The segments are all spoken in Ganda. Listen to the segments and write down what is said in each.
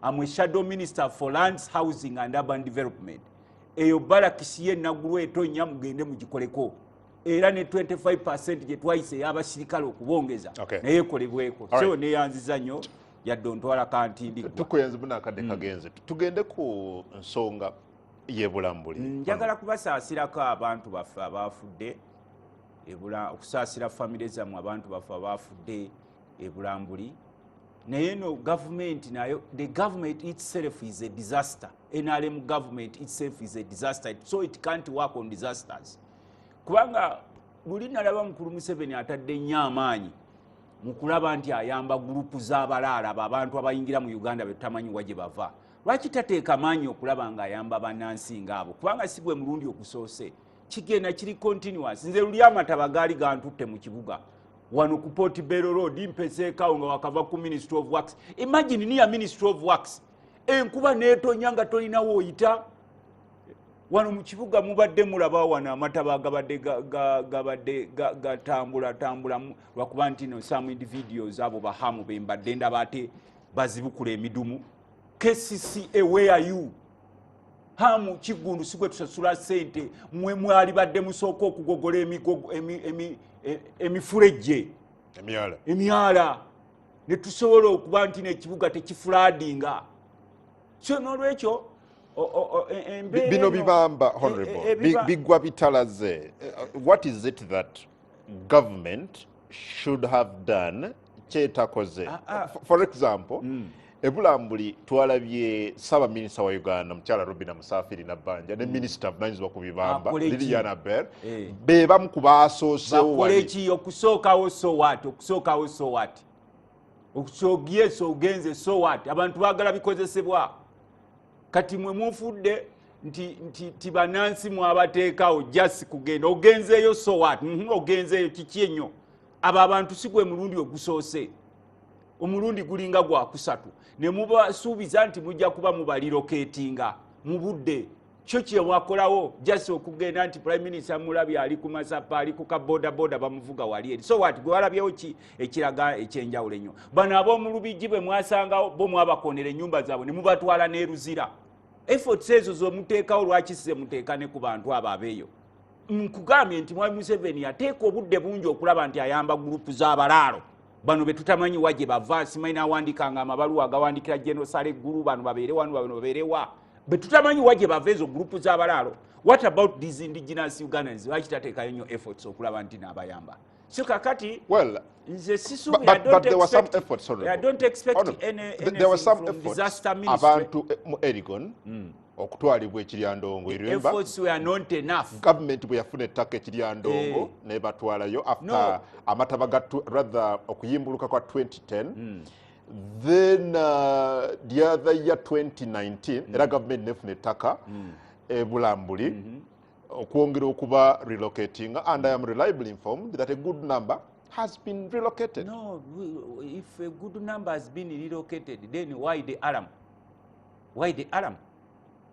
I'm a shadow minister for lands, housing and urban development. Eyo barakisi ye nagulwe etonya mugende mugikoleko. Era ne 25% je twayise y'abasirikale okubongeza. Naye kolebweko. So ne yanziza nnyo yadontwala kantindi. Tukuyenze buna kadde kagenze. Tugende ku nsonga y'ebulambuli. Njagala kubasaasirako abantu baffe abafudde. Okusaasira famire zammwe abantu baffe abafudde ebulambuli. Naye no government nayo, the government itself is a disaster. NRM government itself is a disaster, so it can't work on disasters. Kubanga buli nalaba mukulu Museveni atadde nnyo amaanyi mu kulaba nti ayamba gurupu z'abalaala abantu abayingira mu Uganda betutamanyi waje bava. Lwaki tateeka amaanyi okulaba nga ayamba bannansi ng'abo? Kubanga si gwe mulundi okusoose. Kigenda kiri continuous. Nze luli amataba gaali gantutte mu kibuga. Wano ku Port Bello Road impeseekawo nga wakava ku Ministry of Works. Imagine niya Ministry of Works. Enkuba neetonya nga tolinawo oyita. Wano mu kibuga mubadde mulaba wano amataba gabadde gatambula lwakuba nti no some individuals abo bahamu bembadde ndaba ate bazibukula emidumu. KCCA, where are you? Hamu Kigundu sigwe tusasula sente mwe mwali badde musooka okugogola emifulejje emyala ne tusobola okuba nti n'ekibuga tekifuladinga. So n'olwekyo bino bibamba honorable bigwa bitalaze. What is it that government should have done kyetakoze? For example, ebulambuli twalabye Saba Minister wa Uganda Mukyala Robina Musafiri Nabbanja ne Minister avunanyizibwa ku bibamba Liliana Bell be bamu ku baasoosewo wali okusookawo so what okusoogiye so ogenze so what abantu baagala bikozesebwa kati mwe mufudde nti bannansi mwabateekawo just kugenda ogenzeeyo so what ogenzeeyo kiki ennyo abo abantu si gwe mulundi ogusoose. Omulundi gulinga gwa kusatu ne mubasuubiza nti mujja kuba mubaliroketinga mu budde kyo kye mwakolawo just okugenda nti Prime Minister mulabye ali ku masapa ali ku kaboda bamuvuga wali eri. So what gwe walabyewo ki ekiraga ekyenjawulo ennyo. Bano ab'omulubijji bwe mwasangawo bo mwabakonera ennyumba zaabwe ne mubatwala n'eruzira. Efforts ezo z'omuteekawo lwaki size muteeka ne ku bantu abo abeeyo. Nkugambye nti Mwami Museveni yateeka obudde bungi okulaba nti ayamba gurupu z'abalaalo. Bano betutamanyi waje bava simaina awandikanga amabaluwa agawandikira General Sale Guru bano babeere wanu bano babeerewa betutamanyi waje bava ezo grupu z'abalaalo. What about these indigenous Ugandans? Lwaki tateekayo nnyo efforts okulaba nti n'abayamba? So kakati nze sisubi but there were some efforts. I don't expect any there were some from efforts disaster ministry. Abantu mu Erigon okutwalibwa ekiryandongo efforts were not enough. Government bwe yafuna ettaka ekiryandongo ne batwalayo after amataba rather okuyimbuluka kwa 2010. Then the other year 2019 era government nefuna ettaka ebulambuli okwongera okuba relocating, and I am reliably informed that a good number has been relocated. No, if a good number has been relocated, then why the alarm? Why the alarm?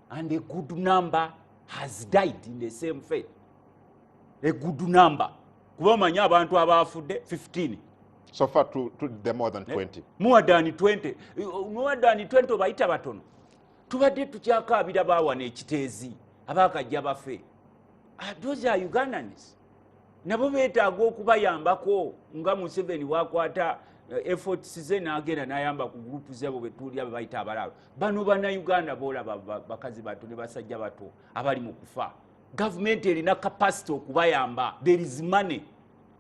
And a good number has died in the same fate. A good number. Kuba manya abantu abafudde 15. So far to the more than 20. More than 20. More than 20 obayita batono. Tubadde tukyakaabira baawana ekiteezi abaakajja bafe. Those are Ugandans. Nabo beetaaga okubayambako nga Museveni wakwata efforts ze n'agenda n'ayamba ku gurupu zabo betuli abo bayita abalaalo. Bano bannayuganda boolaba bakazi bato ne basajja bato abali mu kufa. Government erina capacity okubayamba. There is money.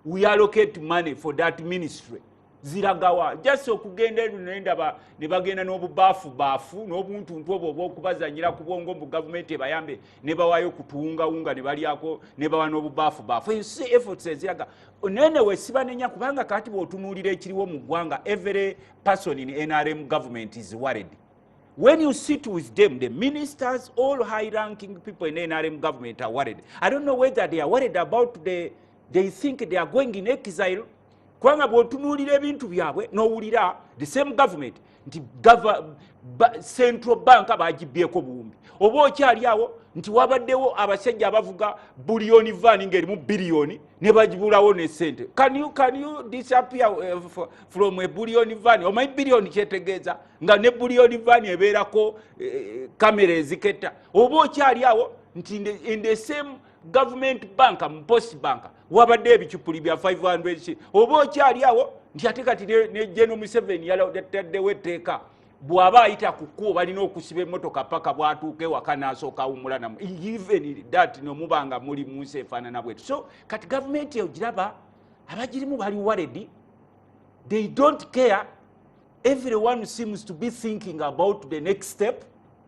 We allocate money for that ministry. Ziragawa just okugenda nenda ne bagenda n'obubaafu n'obuntuntu obwo bw'okubazanyira ku bwongo mu government ebayambe ne bawayo kutuunga ne balyako ne bawa n'obubaafu. You see efforts eziraga nene we sibanenya kubanga kati bw'otunuulira ekiriwo mu ggwanga. Every person in NRM government is worried. When you sit with them, the ministers, all high-ranking people in NRM government are worried. I don't know whether they are worried about they think they are going in exile. Kwanga bw'otunuulira ebintu byabwe n'owulira the same government nti central bank abagibyeko buwumbi oba okyali awo nti wabaddewo abasajja abavuga buliyoni van ng'erimu biliyoni ne bagibulawo ne sente. Can you disappear from a bullion van? Omanyi biliyoni kyetegeeza nga ne buliyoni van ebeerako kamera eziketta. Oba okyali awo nti in the same government bank post bank wabadde ebicupuli bya 500 oba okyali awo nti ate kati ne General Museveni yataddewo etteeka bw'aba ayita ku kkubo balina okusiba emmotoka paka bw'atuuka ewaka n'asooka awummula namu. Even that nomubanga muli mu nsi efaanana bwetu. So kati gavumenti eyo giraba abagirimu bali worried, they don't care. Everyone seems to be thinking about the next step.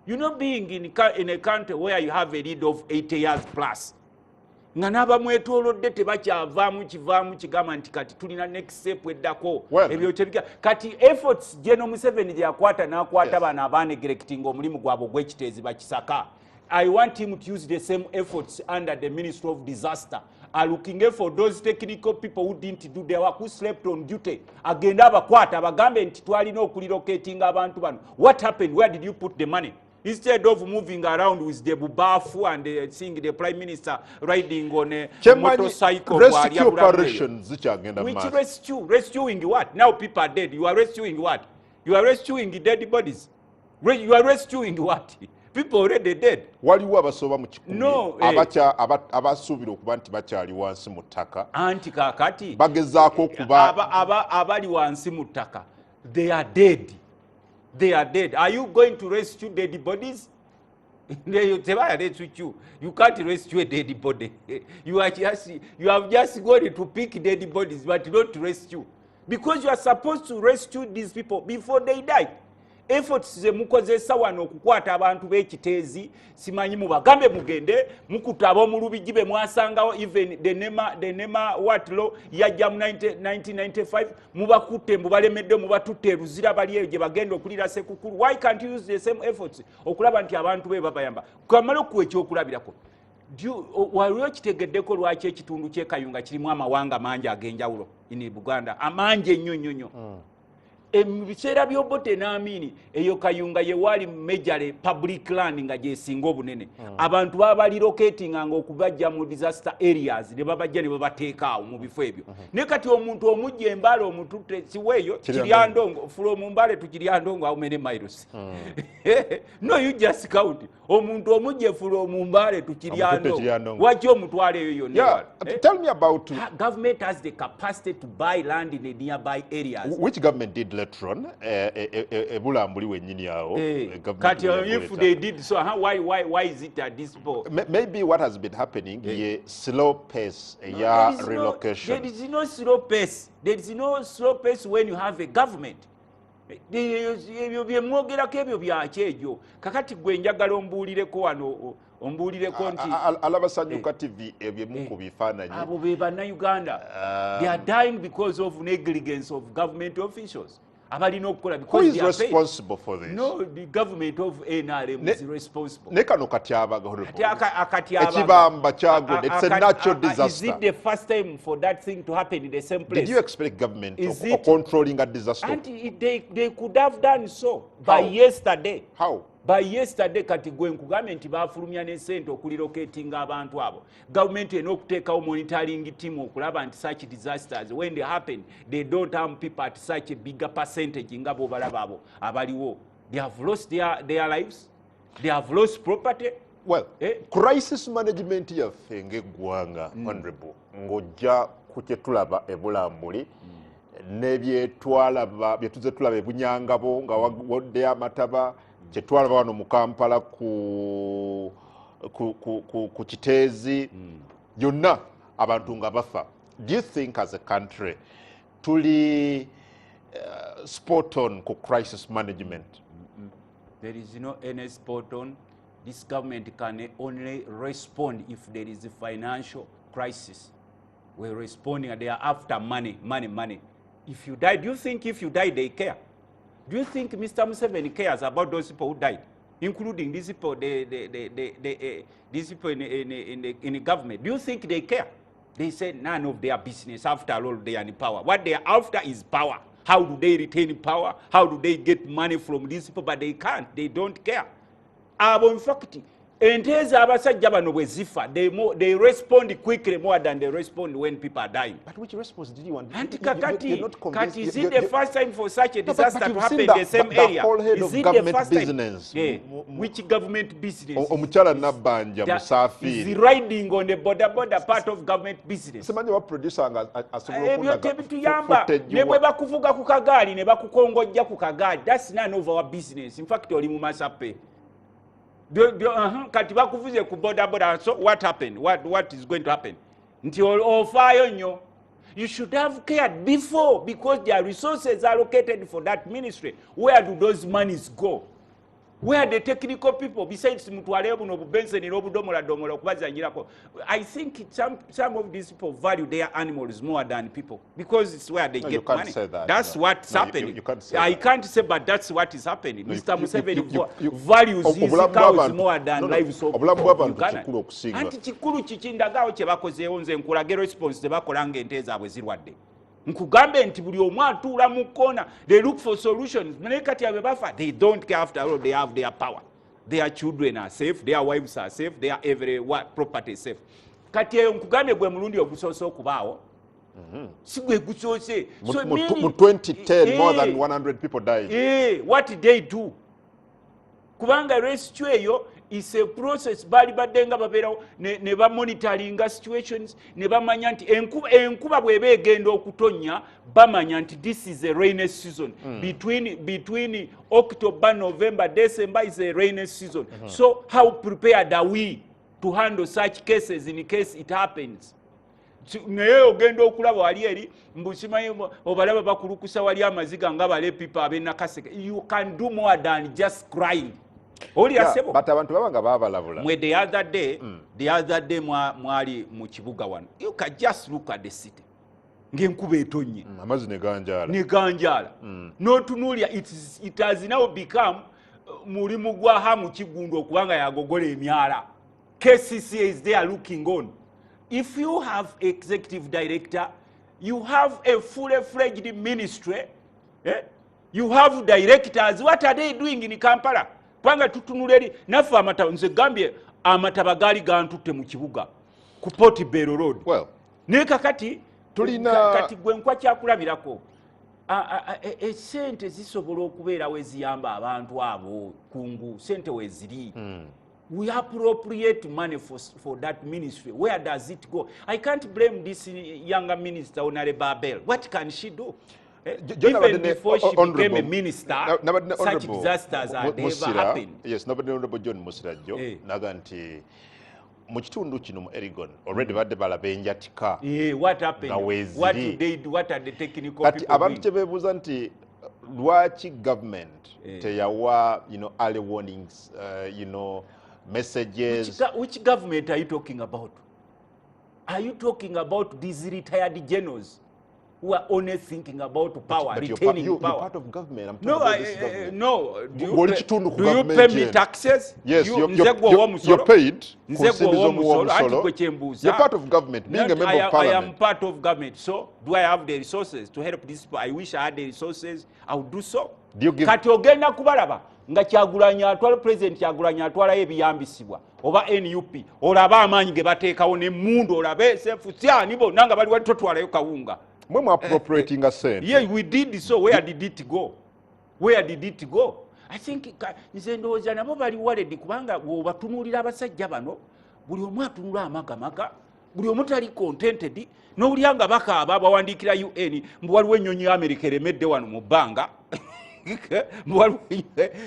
You know, being in a country where you have a lead of 80 years plus, nga n'abamwetoolodde tebakyavaamu kivaamu kigamba nti kati tulina next step eddako ebyo tebika kati efforts General Museveni gye yakwata n'akwata bano abanegerecting omulimu gwabwe ogw'ekiteezi bakisaka. I want him to use the same efforts under the Ministry of Disaster. Are looking for those technical people who didn't do their work, who slept on duty. Agenda abakwata abagambe nti twalina okulilocating abantu bano. What happened? Where did you put the money? Instead of moving around with the bubafu and seeing the Prime Minister riding on a motorcycle. Rescue operations. Which rescue? Rescuing what? Now people are dead. You are rescuing what? You are rescuing dead bodies. You are rescuing what? People already dead. Waliwo abasoba mu kikumi abasuubira okuba nti bakyali wansi mu ttaka anti kaakati bagezaako okuba abali wansi mu ttaka. They are dead. They are dead. Are you going to rescue dead bodies? You can't rescue a dead body. You have just gone to pick dead bodies, but not to rescue. Because you are supposed to rescue these people before they die. Efforts ze mukozesa wano okukwata abantu b'ekiteezi simanyi mubagambe mugende mukuta ab'omulubigi be mwasangawo even the nema what law yajja mu 1995 mubakutte mubalemedde mubatutte eruzira bali eyo gye bagenda okulira sekukulu. Why can't you use the same efforts okulaba nti abantu be babayamba kwamala okuwa ekyokulabirako? Waliwo kitegeddeko lwaki ekitundu ky'ekayunga kirimu amawanga mangi ag'enjawulo in Buganda amangi ennyo nnyo nnyo. Mu biseera by'Obote n'Amini eyo Kayunga ye wali major public land nga gyesinga obunene. Abantu baba relocatinga nga okubajja mu disaster areas ne babajja ne babateeka awo mu bifo ebyo. Ne kati omuntu omujja Mbale omututte siweeyo Kiryandongo from Mbale to Kiryandongo how many miles? No, you just count. Omuntu omujja from Mbale to Kiryandongo waki omutwale eyo yonna? Tell me about government has the capacity to buy land in the nearby areas. Which government did later on? Bulambuli wennyini awo. If they did so, why is it at this point? Maybe what has been happening is slow pace relocation. There is no slow pace. There is no slow pace when you have a government. Ebyo byemwogerako ebyo byakyejo kakati gwe njagala ombuulireko wano ombuulireko nti alabasanyuka TV ebyemu ku bifaananyi abo be bannayuganda they are dying because of negligence of government officials abalina okukola because who is responsible for this? No, the government of NRM is responsible. Ne kano katyabaga ekibamba kyagudde. It's a natural disaster. Is it the first time for that thing to happen in the same place? Did you expect government of controlling a disaster? And they could have done so by yesterday. How? By yesterday kati gwe nkugambye nti baafulumya ne ssente okulilocatinga abantu abo. Government erina okuteekawo monitoring team okulaba nti such disasters when they happen they don't harm people at such a bigger percentage nga bw'obalaba abo abaliwo. They have lost their lives, they have lost property. Well, crisis management yaffe ng'eggwanga honorable ng'ojja ku kye tulaba e Bulambuli n'ebyetuze tulaba e Bunyangabo nga waddeyo amataba kyetwalaba wano mu Kampala ku Kiteezi yonna abantu nga bafa. Do you think as a country tuli spot on ku crisis management? There is no any spot on. This government can only respond if there is a financial crisis. We're responding and they are after money. If you die, do you think if you die they care? Do you think Mr. Museveni cares about those people who died, including these people, these people in the government? Do you think they care? They say none of their business. After all, they are in power. What they are after is power. how do they retain power, how do they get money from these people, but they can't, they don't care. In fact, ente abasajja bano bwe zifa, they respond quickly more than they respond when people are dying. But which response did you want? Kati, is it the first time for such a disaster to happen in the same area? Is it the first business? Yeah. Which government business? Omuchala Nabanja Musafiri is riding on the border part of government business. Semanya wa producer nga Ebyokya bituyamba ne bwe bakuvuga ku kagaali ne bakukongojja ku kagaali, that's none of our business. In fact, oli mu masape. Kati bakuvuze ku border, so what happened? What is going to happen? Nti ofaayo nnyo. You should have cared before, because their resources are allocated for that ministry. Where do those monies go? Where are the technical people besides mutwale buno bubense ni obudomola domola okubazanyirako? I think some of these people value their animals more than people, because it's where they get money. That's what's happening. You can't say I can't say, but that's what is happening. Mr. Museveni values his cows more than lives of Uganda. Anti chikulu chichindagawo kye bakozeewo nze nkulage response ze bakola ng'ente zaabwe zirwadde. Nkugambe nti buli omu atuula mu kona, they look for solutions. Naye kati abe bafa, they don't care. After all, they have their power. Their children are safe, their wives are safe, their every property is safe. Kati eyo nkugambe gwe mulundi ogusoose okubaawo. Si gwe gusoose. So mu 2010 more than 100 people died. What did they do? Kubanga rescue eyo is a process. Bali badenga babeerawo ne ba monitoringa situations, ne bamanya nti enkuba bw'eba egenda okutonya, bamanya nti this is a rainy season. Between October, November, December is a rainy season. So how prepared are we to handle such cases in case it happens? Naye ogenda okulaba wali eri mbusimanyi obalaba bakulukusa wali amaziga nga bale pipa abenakaseke. You can do more than just crying. But abantu babanga babalabula. Mwe the other day mwali mu kibuga wano. You can just look at the city. Ng'enkuba etonye. Amazi ne ganjala. Ne ganjala. N'otunuulira it has now become mulimu gwa hamu kigundo okubanga yagogola emyala. KCC is there looking on. If you have executive director, you have a fully-fledged ministry, you have directors. What are they doing in Kampala? Panga tutunuleri nafu amataba nze gambye amataba gali gantutte mu kibuga ku Port Bell Road. Well, ne kakati tulina kati gwe nkwa kyakulabirako sente zisobola okubeera weziyamba abantu abo kungu sente weziri. We appropriate money for that ministry. Where does it go? I can't blame this younger minister, Honorable Babel. What can she do? Even before she became a minister, such disasters are never happened. Yes, nobody honorable John Musirajo, naganti mu kitundu kino mu Erigon already badde balabenjatika. What happened? What did they do? What are the technical people doing? Abantu kyebeebuuza nti lwaki government teyawa early warnings, messages. Which government are you talking about? Are you talking about these retired generals who are only thinking about power, retaining power? You're part of government. I'm talking about this government. No. Do you pay me taxes? Yes, you're paid. You're part of government. Being a member of parliament. I am part of government. So, do I have the resources to help these people? I wish I had the resources. I would do so. Do you give... Kati ogenda kubalaba nga Kyagulanyi atwala president Kyagulanyi atwalayo ebiyambisibwa oba NUP olaba amaanyi ge bateekawo n'emmundu olabe sefutyani bonna nga bali wali totwalayo kawunga. Mwe appropriating a cent. Yeah, we did so. Where did it go? Where did it go? I think nze ndowooza nabo bali waledi kubanga bw'obatunuulira abasajja bano buli omu atunula amagamaga, buli omu tali contented, n'owulira nga bakaaba bawandiikira UN mbu waliwo ennyonyi ya America eremedde wano mu bbanga.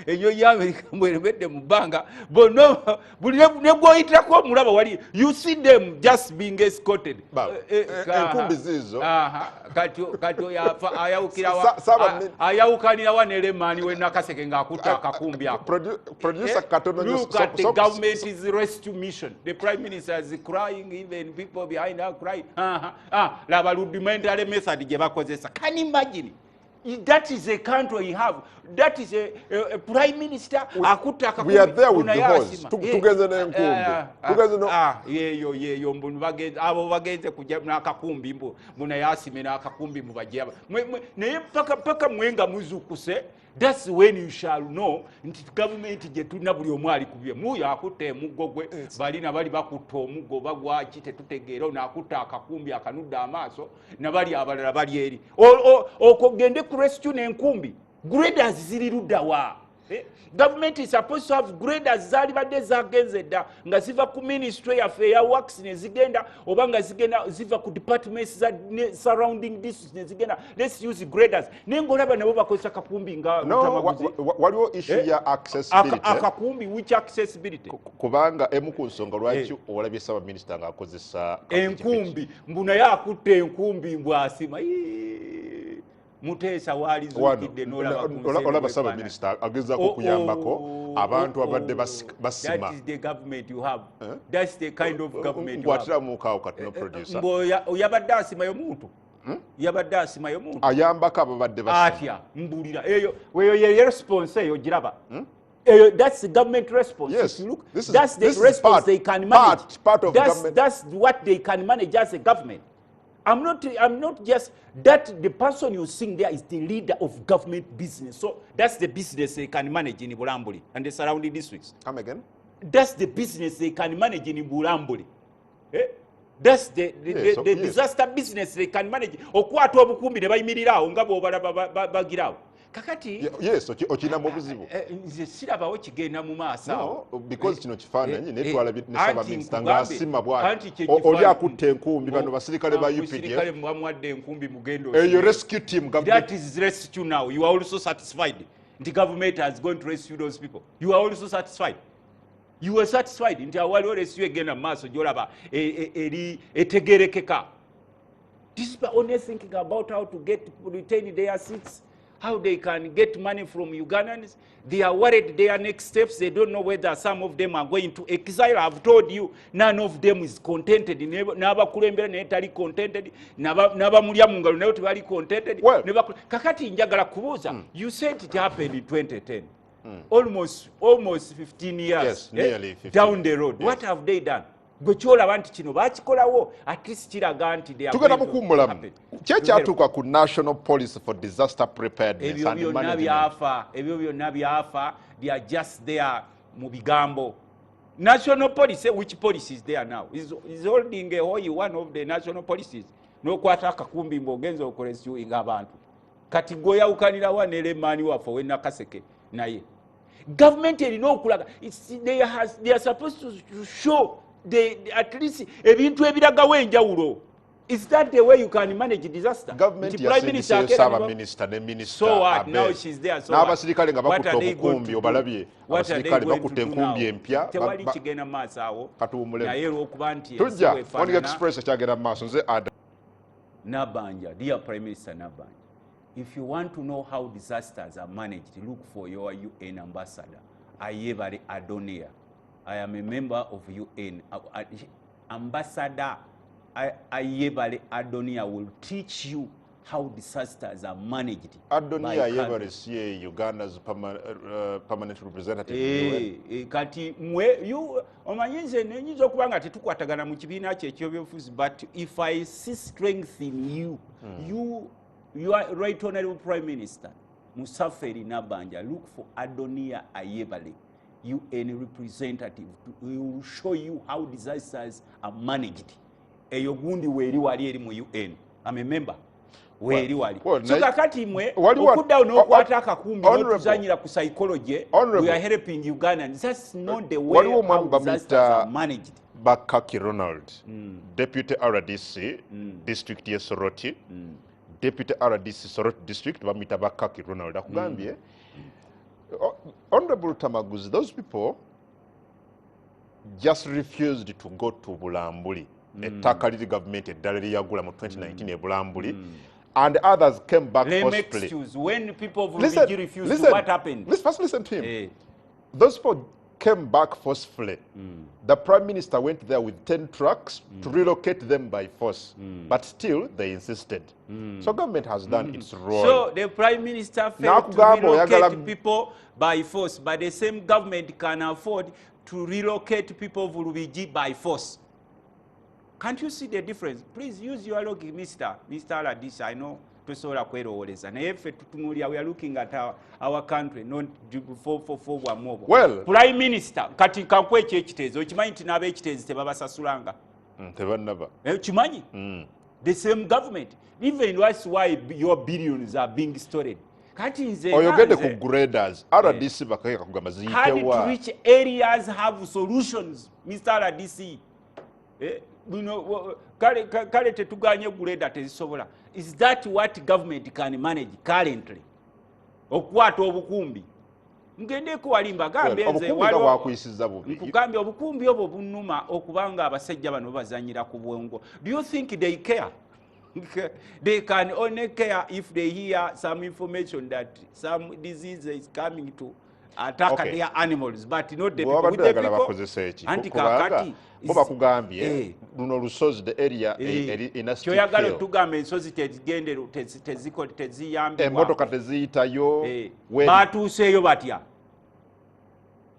Ennyonyi ya America eremedde mu bbanga. Bonna buli ne gw'oyitako omulaba wali, you see them just being escorted. Enkumbi zizo. Kati ayawukanira wa Neremani we Nakaseke ng'akutta akakumbi ako. Producer Katono, look at the government's rescue mission. The Prime Minister is crying, even people behind her crying. Laba rudimentary method gye bakozesa. Can you imagine? That is a country you have. That is a prime minister. We are there with the horse. Together yeyo mbunu bagenze abo bagenze kujja n'akakumbi mbuna yasime n'akakumbi mu bajjaba. Naye paka mwenga muzukuse. That's when you shall know nti government je tulina buli omwali kubye muyo akutte emuggo gwe balina bali bakutta omuggo bagwaki tetutegeera n'akutta akakumbi akanudda amaaso nabali abalala bali eri okogende ku rescue n'enkumbi graders ziri luddawa. Government is supposed to have graders zali badde zagenze dda nga ziva ku ministry ya fair works ne zigenda oba nga zigenda ziva ku departments za surrounding districts ne zigenda. Let's use graders nengolaba nabo bakozesa kakumbi nga Luttamaguzi. Waliwo issue ya accessibility akakumbi which accessibility kubanga emu ku nsonga lwaki olabye saba minister nga akozesa enkumbi mbuna yakutte enkumbi mbwasima Mutesa wali zukidde olaba saba minister agezako kuyambako abantu abadde basima. That is the government you have. That's the kind of government you have. Watira mukawo katino producer oyabadde asimayo muntu yabadde asimayo muntu ayambako ababadde basima atya mbulira eyo ye response eyo giraba. That's the government response. Yes. If you look, that's the response they can manage. Part of government. That's what they can manage as a government. I'm not just that the person you sing there is the leader of government business. So that's the business they can manage in Bulambuli and the surrounding districts. Come again? That's the business they can manage in Bulambuli. That's the disaster business they can manage. Okwatu obukumbi ne bayimirirawo nga bw'obalaba bagirawo. Kakati yes okina mu buzibu nze sirabawo kigenda mu maaso no because kino kifaananyi netwala nesaba minister nga asima bwati oli akutte enkumbi bano basirikale ba UPDF kale mwamuwadde enkumbi mugendo eyo rescue team that is rescue now. You are also satisfied the government has gone to rescue those people. You are also satisfied. You are satisfied nti awaliwo rescue egenda mu maaso gyolaba eri etegerekeka. These people only thinking about how to retain their seats, how they can get money from Ugandans. They are worried their next steps. They don't know whether some of them are going to exile. I've told you, none of them is contented. Naba kulembera netali contented. Naba mulya mungalo nayo tebali contented. Kakati njagala kubuuza. You said it happened in 2010. Almost 15 years. Yes, nearly 15 down the road. Yes. What have they done? Gwechola bantu kino bakikolawo at least kiraga nti they are tugenda mukummulamu kyatuuka ku national policy for disaster preparedness and management. Ebyo byonna byafa. They are just there mu bigambo. National policy, which policy is there now? Is holding a hoyi one of the national policies. N'okwata akakumbi mbogenza okurescuing abantu. Kati goyawukanirawa ne Lemani waffe wenna Kaseke naye. Government erina okulaga. They are supposed to show at least ebintu ebiragawo enjawulo. Is that the way you can manage disaster? Government prime minister saba minister ne minister. So what? Now she's there. So n'abasirikale nga bakutte obukumbi obalabye abasirikale bakutte enkumbi empya tewali kigenda maaso awo naye olw'okuba nti tujja Morning Express ekyagenda maaso nze Nabanja, dear Prime Minister Nabanja, if you want to know how disasters are managed, look for your UN ambassador, Ayebare Adonia. I am a member of UN. Ambassador Ayebare Adonia will teach you how disasters are managed. Adonia Ayebare is Uganda's permanent representative. Kati mwe you omanyize nenyizo kubanga tetukwatagana mu kibiina kye eky'ebyobufuzi, but if I see strength in you, you are right honorable Prime Minister Musafiri Nabanja, look for Adonia Ayebare, UN representative. We will show you how disasters are managed. Eyo gundi weri wali eri mu UN. I'm a member. Weri wali. So kakati mwe okudda n'okwata akakumbi n'okuzanyira ku psychology, we are helping Ugandans. That's not the way how disasters are managed. Bakaki Ronald, Deputy RDC, District ya Soroti, Deputy RDC Soroti District, bamita Bakaki Ronald. Akugambye, Honorable Luttamaguzi, those people just refused to go to Bulambuli. Ettaka liri government eddala lyagula mu 2019 e Bulambuli, and others came back forcefully. When people of Rufiji refused, what happened? Let's first listen to him. Those people came back forcefully. The Prime Minister went there with 10 trucks to relocate them by force. But still, they insisted. So government has done its role. So the Prime Minister failed to relocate people by force, but the same government can afford to relocate people of Rubiji by force. Can't you see the difference? Please use your logic, Mr. Ladis. I know we are looking at our country, not for one more. Well, Prime Minister, kati kankwe chechitezo, ochimanyi nti nabe ekitezo tebabasasulanga. Tebannaba. Ochimanyi? The same government. Even that's why your billions are being stored. Kati nze oyogede ku graders, RDC bakayeka kugamba ziyitewa. Hard to reach areas have solutions, Mr. RDC. Kale tetuganye gureda tezisobola. Is that what government can manage currently? Okwata obukumbi. Ngende ko walimba gambe nze waliwo kwisiza bubi. Kugambe obukumbi obwo bunuma okubanga abasajja bano bazanyira ku bwongo. Do you think they care? They can only care if they hear some information that some disease is coming to attack their animals, but not the people. With the people, anti-kakati. Boba kugambye, luno lusozi the area in a steep hill. Kyoyagala tugambe ensozi tezigende teziyambi. Emotoka teziyitayo. Batuuseeyo batya.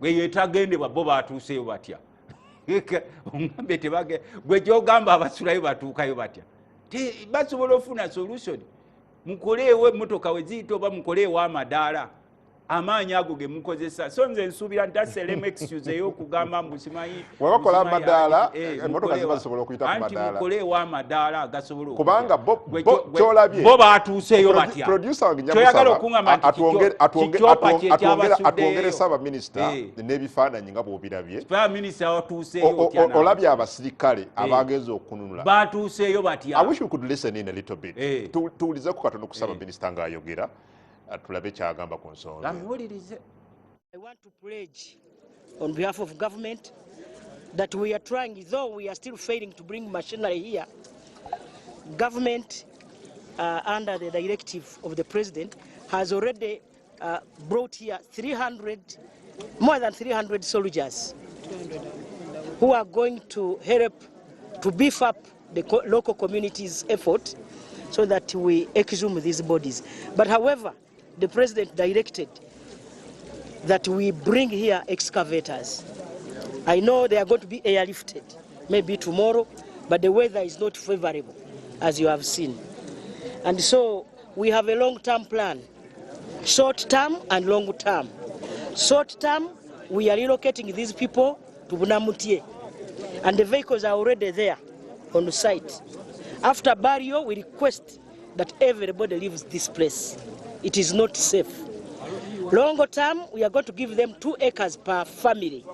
Yetagende bo batuuseeyo batya. Ongambe tebage gwe gyogamba abasulayo batuukayo batya. Basobola ofuna solution. Mukoleewo emmotoka we ziyita oba mukoleewo amadaala. Amaanyi ago ge mukozesa. So nze nsuubira nti aselemu excuse ey'okugamba musimanyi. Webakola amadaala, emmotoka zibasobola okuyita ku madaala. Anti mukoleewo amadaala agasobola okuba. Kubanga kyolabye. Bo baatuuseeyo batya. Producer wange Nyamusaba atwongere Ssaaba Minisita n'ebifaananyi nga bw'obirabye. Ssaaba Minisita watuuseeyo batya. Olabye abasirikale abagenza okununula. Baatuuseeyo batya. I wish we could listen in a little bit. Tuwulize ku katono ku Ssaaba Minisita ng'ayogera. I want to pledge on behalf of government that we are trying, though we are still failing to bring machinery here. Government, under the directive of the president, has already brought here more than 300 soldiers who are going to help to beef up the local community's effort so that we exhume these bodies. But however, the president directed that we bring here excavators. I know they are going to be airlifted, maybe tomorrow, but the weather is not favorable, as you have seen. And so we have a long-term plan, short-term and long-term. Short-term, we are relocating these people to Bunamutie, and the vehicles are already there on the site. After burial, we request that everybody leaves this place. It is not safe. Longer term, we are going to give them 2 acres per family.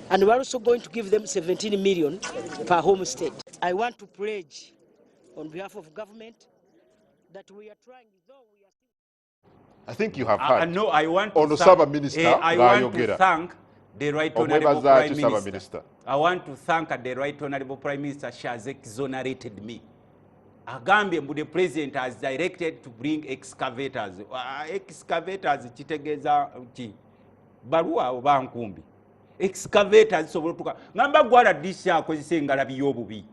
And we're also going to give them 17 million per homestead. I want to pledge on behalf of government that we are trying, though we are still... I think you have heard. No, I want to thank, I want to thank the Right Honorable Prime Minister. I want to thank the Right Honorable Prime Minister. She has exonerated me. Agambye the president has directed to bring excavators. Excavators kitegeeza ki baluwa oba nkumbi. Excavators sobola tuka. Ngamba gwala disha akozesa engalabi y'obubi.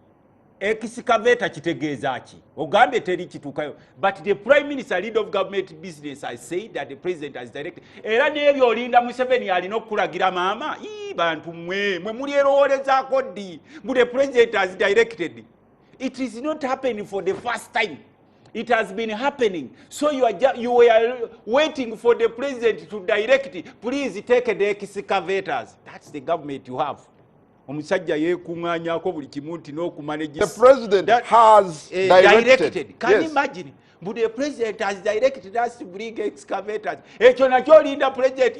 Excavator kitegeeza ki? Ogambe teri kitukayo. But the Prime Minister, leader of government business, has said that the president has directed. Era n'ebyo olinda Museveni alina okulagira maama. Bantu mwe muli erowolezaako ddi. The president has directed. It is not happening for the first time. It has been happening. So you were waiting for the president to direct it. Please take the excavators. That's the government you have. The president has directed. Can you imagine? But the president has directed us to bring excavators. President,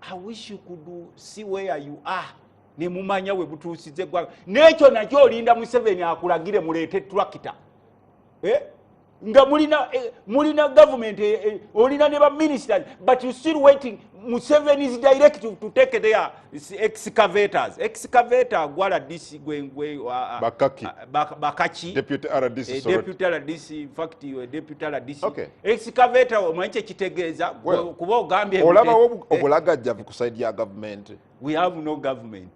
I wish you could see where you are. Ne mumanya we butusize gwa necho nakyo olinda Museveni akulagire mulete tractor nga mulina government olina ne ba ministers, but you still waiting. Museveni is directive to take their excavators. Excavator gwala DC gwe Bakaki deputy RDC deputy RDC, in fact deputy RDC. Okay. Excavator omanye kitegeeza kuba ogambye olaba obulagajja ku side ya government. We have no government.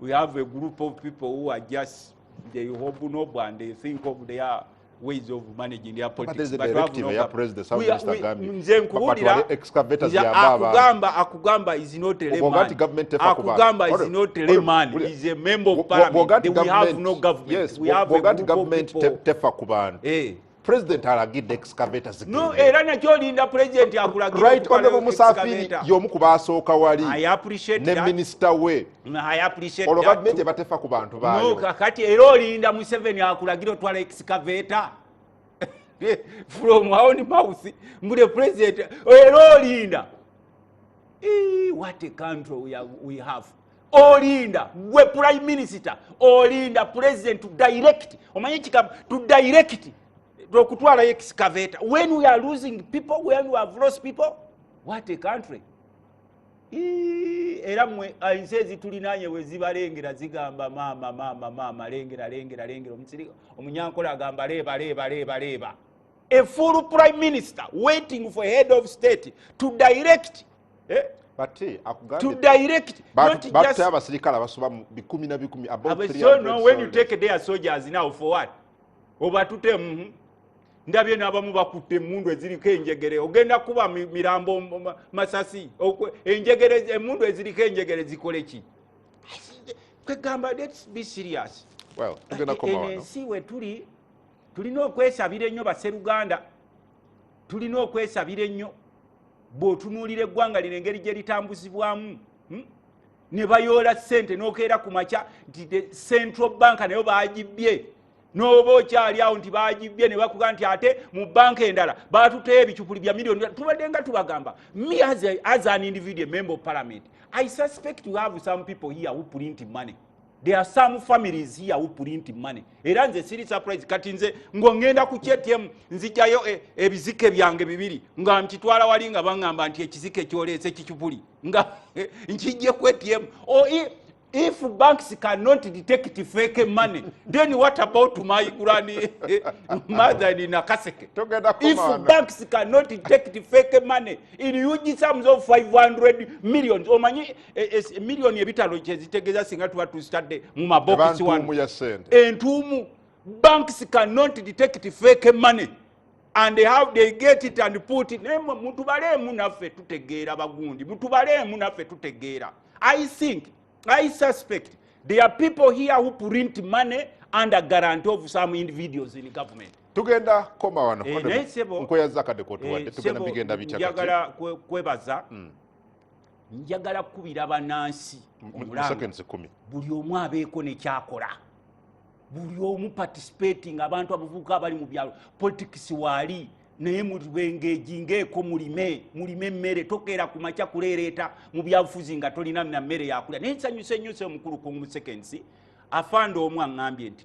We have a group of people who are just they hope no and they think of their ways of managing their politics. But directive ya president South Minister Gambi. Nze nkubulira excavators ya baba. Akugamba is not a layman. Bogati government tefa kubanga. Akugamba is not a layman. He is a member of parliament. We have no government. Yes, we have Bogati a government tefa kubanga. President alagidde excavators. No, era nakyo linda president akulagidde. Right, honorable Musafiri yomu kubasooka wali. I appreciate that. Ne minister we. I appreciate that. Government ebatefa ku bantu bayo. No, kakati era linda Museveni akulagidde otwala excavator. From our own mouth, the president, Linda. What a country we have. Linda, we prime minister, Linda, president to direct, to direct the excavator. When we are losing people, when we have lost people, what a country. Era mwe insezi tulinanye wezibalengera zigamba mama lengera omunyankola agamba leba. A full prime minister waiting for head of state to direct to direct not just abasirikale abasuba bikumi na bikumi about 300. So no, when you take their soldiers now for what? Obatute ndabye nabamu bakutte emundu eziriko enjegere ogenda kuba mirambo masasi enjegere emundu eziriko enjegere zikole ki kwegamba let's be serious. Well tugenda koma wano siwe tulina okwesabira ennyo basseruganda, tulina okwesabira ennyo bw'otunuulira eggwanga lino engeri gye litambuzibwamu ne bayoola ssente n'okeera ku makya nti central bank nayo baagibye n'oba okyali awo nti baagibye ne bakuga nti ate mu banka endala baatuteyo ebicupuli bya miliyoni. Tubadde nga tubagamba, me as an individual member of parliament, I suspect you have some people here who print money. There are some families here who print money. Era nze siri surprise kati nze ng'ongenda ku ATM nzijjayo ebizike byange bibiri nga nkitwala wali nga bangamba nti ekizike kyoleese kicupuli nga nkijje ku ATM. If banks cannot detect fake money, then what about my mother in Nakaseke? If banks cannot detect fake money in huge sums of 500 million, omanyi million ebitalo kyezitegeza singa tuba tustadde mu mabox wano entuumu, banks cannot detect fake money and they get it and put it. Mutubalemu naffe tutegeera bagundi, mutubalemu naffe tutegeera. I suspect there are people here who print money under guarantee of some individuals in government. Tugenda koma wano nkoya zakade ko tuwadde tugenda bigenda bichakati. Njagala kwebaza. Njagala kubira banansi seconds 10. Buli omu abeeko ne kyakola. Buli omu participating, abantu abavubuka abali mu byalo politics wali naye mubengeejingeeko mulime emmere tokeera ku makya kuleereeta mu byabufuzi nga tolina na mmere yakulya. Naye nsanyuse nnyo omukulu ku seconds afande omu aŋŋambye nti